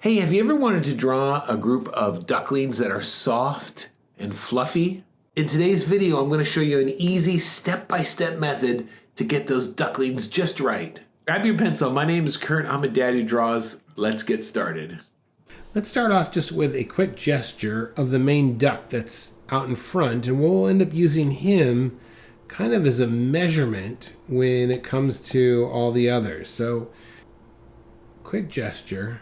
Hey, have you ever wanted to draw a group of ducklings that are soft and fluffy? In today's video, I'm going to show you an easy step-by-step method to get those ducklings just right. Grab your pencil. My name is Kurt. I'm a dad who draws. Let's get started. Let's start off just with a quick gesture of the main duck that's out in front, and we'll end up using him kind of as a measurement when it comes to all the others. So, quick gesture.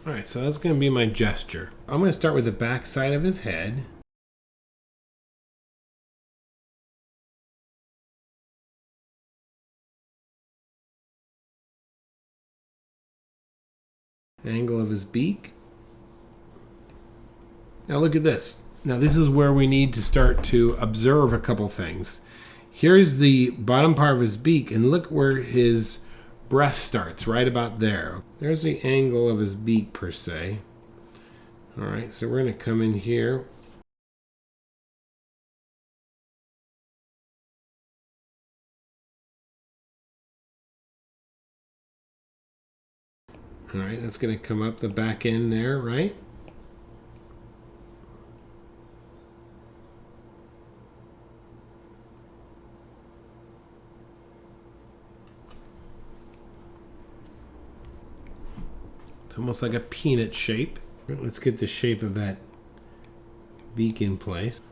Alright, so that's going to be my gesture. I'm going to start with the back side of his head. Angle of his beak. Now look at this. Now this is where we need to start to observe a couple things. Here's the bottom part of his beak, and look where his breast starts, right about there. There's the angle of his beak per se. Alright, so we're going to come in here. Alright, that's going to come up the back end there, right? It's almost like a peanut shape. Let's get the shape of that beak in place.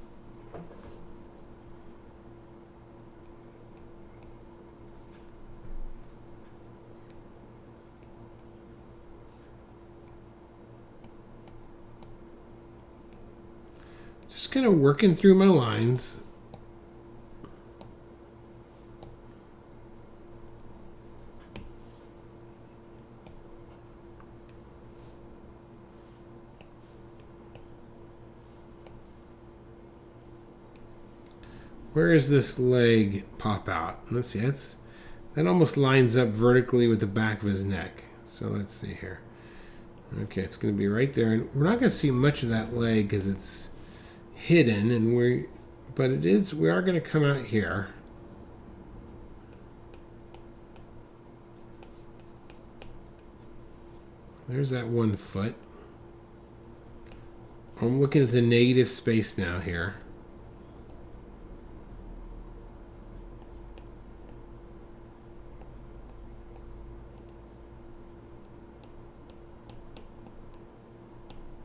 Just kind of working through my lines. Where does this leg pop out? Let's see, that almost lines up vertically with the back of his neck. So let's see here. Okay, it's going to be right there, and we're not going to see much of that leg because it's hidden, and we are going to come out here. There's that one foot. I'm looking at the negative space now here.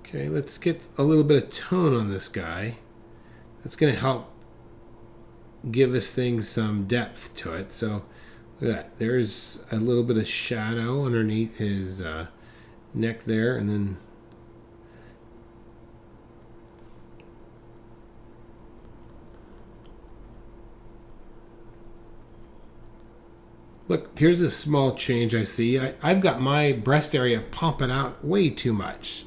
Okay, let's get a little bit of tone on this guy. That's going to help give us things some depth to it. So look at that. There's a little bit of shadow underneath his neck there, and then look, here's a small change I see. I've got my breast area pumping out way too much.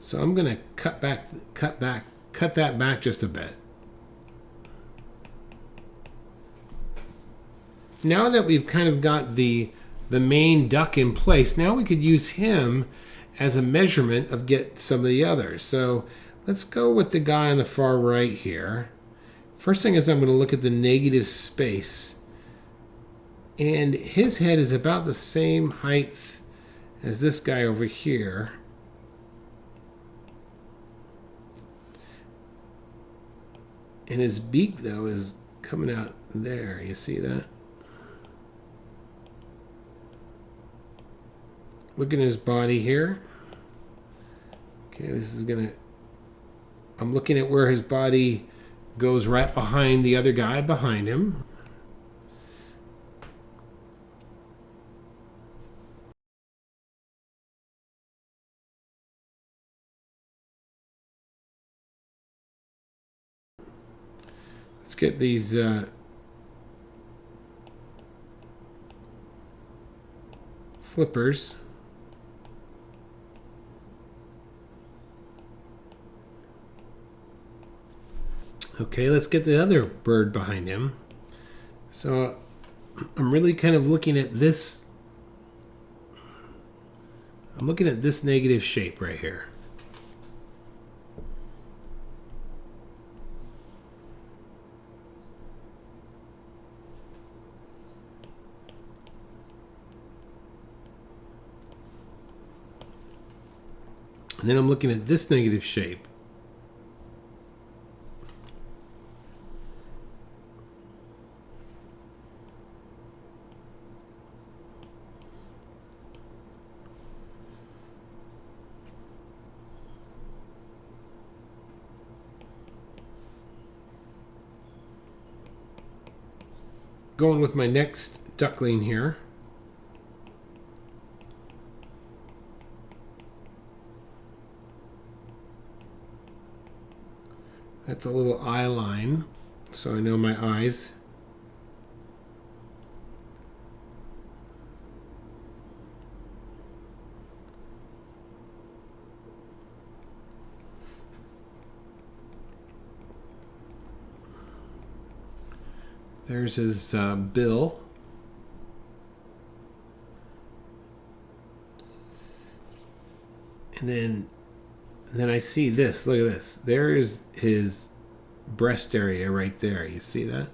So I'm going to cut that back just a bit. Now that we've kind of got the main duck in place, now we could use him as a measurement of get some of the others. So let's go with the guy on the far right here. First thing is I'm going to look at the negative space. And his head is about the same height as this guy over here. And his beak, though, is coming out there. You see that? Look at his body here. Okay, this is going to... I'm looking at where his body goes right behind the other guy behind him. Let's get these flippers. Okay, let's get the other bird behind him. So I'm really kind of looking at this I'm looking at this negative shape right here. And then I'm looking at this negative shape. Going with my next duckling here. That's a little eye line, so I know my eyes. There's his bill. And then I see this. Look at this. There is his breast area right there. You see that?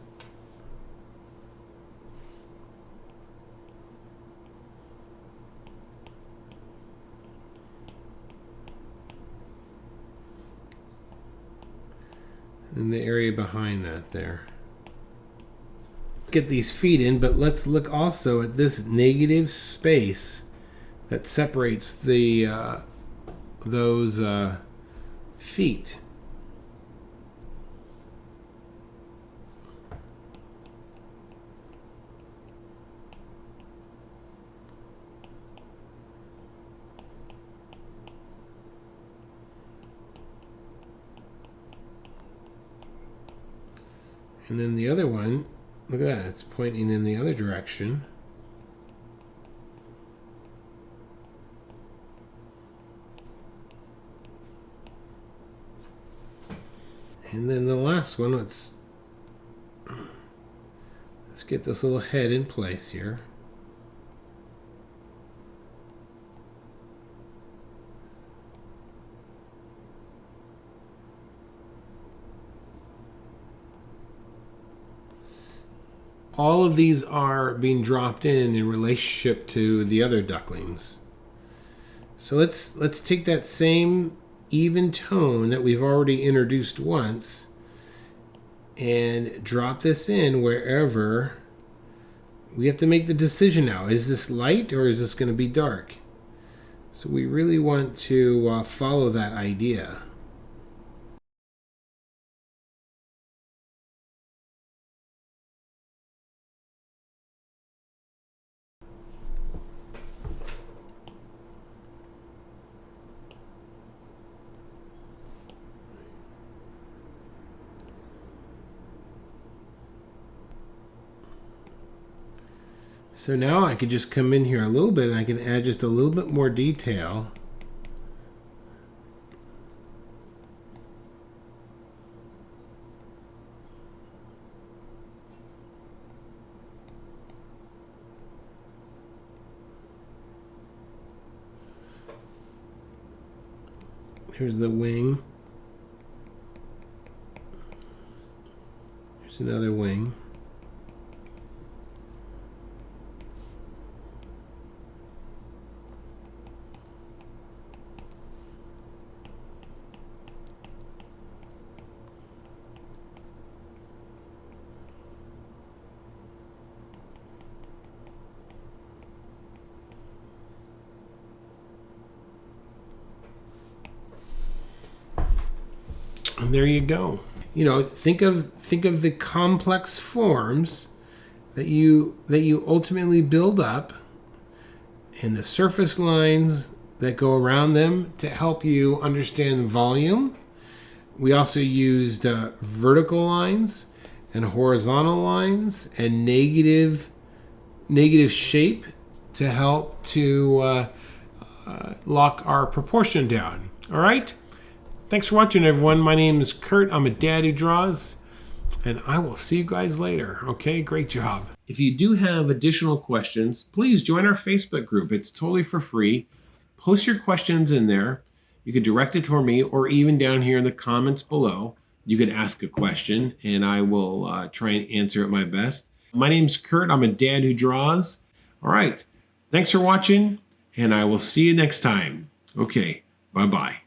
And the area behind that there. Let's get these feet in, but let's look also at this negative space that separates the those feet. And then the other one, look at that, it's pointing in the other direction. And then the last one, let's get this little head in place here. All of these are being dropped in relationship to the other ducklings. So let's take that same even tone that we've already introduced once and drop this in wherever. We have to make the decision now. Is this light or is this going to be dark? So we really want to follow that idea. So now I could just come in here a little bit and I can add just a little bit more detail. Here's the wing. Here's another wing. And there you go. You know, think of the complex forms that you ultimately build up and the surface lines that go around them to help you understand volume. We also used vertical lines and horizontal lines and negative shape to help to lock our proportion down. All right? Thanks for watching, everyone. My name is Kurt. I'm a dad who draws, and I will see you guys later. Okay, great job. If you do have additional questions, please join our Facebook group. It's totally for free. post your questions in there. You could direct it toward me, or even down here in the comments below, you could ask a question and I will try and answer it my best. My name's Kurt. I'm a dad who draws. All right. Thanks for watching, and I will see you next time. Okay. Bye-bye.